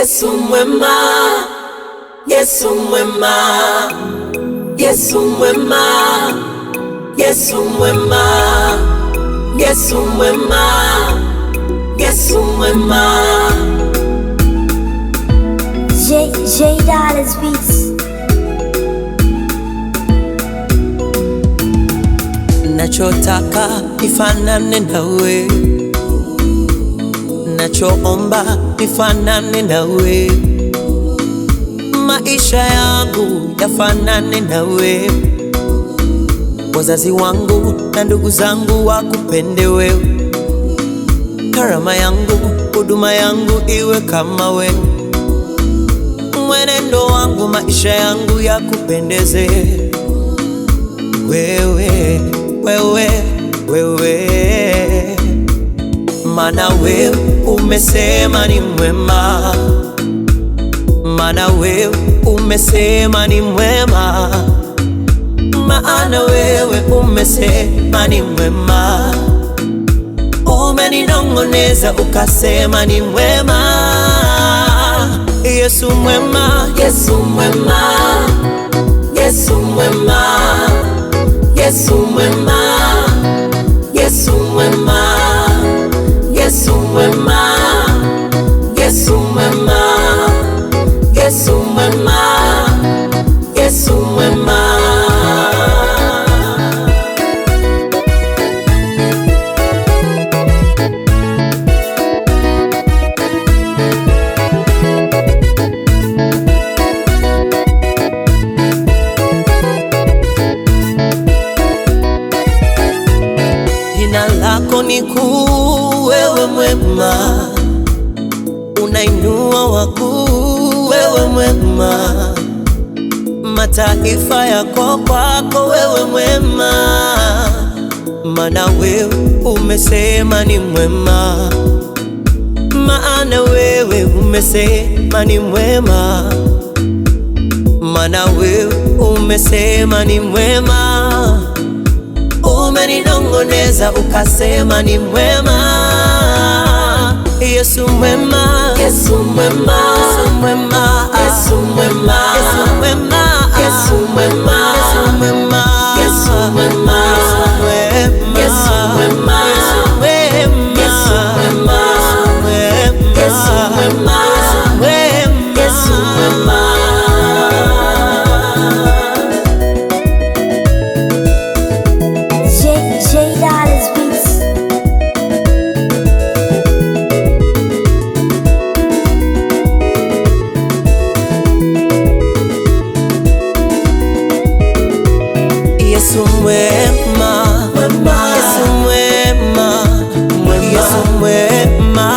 Yesu mwema, Yesu mwema, Yesu mwema, Yesu mwema, Yesu mwema, Yesu mwema. J Dollars Beats. Nachotaka nifanane nawe, nachoomba nifanane nawe, maisha yangu yafanane nawe, wazazi wangu na ndugu zangu wakupende wewe, karama yangu, huduma yangu iwe kama wewe, mwenendo wangu, maisha yangu yakupendeze wewe, wewe, wewe. Mana wewe umesema ni mwema, mana wewe umesema ni mwema, maana wewe umesema ni mwema, umeninong'oneza ukasema ni mwema. Yesu mwema, Yesu mwema, Yesu mwema, Yesu mwema, Yesu mwema, Yesu mwema, Yesu mwema, Yesu mwema, Yesu mwema. Jina lako ni kuu, wewe mwema, unainua wakuu, wewe mwema, mataifa yako kwako, wewe mwema, maana wewe umesema ni mwema, maana wewe umesema ni mwema, maana wewe umesema ni mwema, umeninong'oneza ukasema ni mwema. Yesu mwema, Yesu mwema, Yesu mwema, Yesu mwema, Yesu mwema, Yesu mwema, Yesu mwema, Yesu mwema, Yesu mwema, Yesu mwema, Yesu mwema, Yesu mwema, Yesu mwema. J Dollars Beats. Yesu mwema, Yesu mwema, Yesu mwema,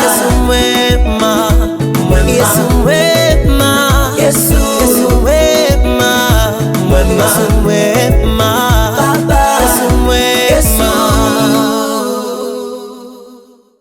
Yesu mwema, Yesu mwema, Yesu mwema, Yesu mwema.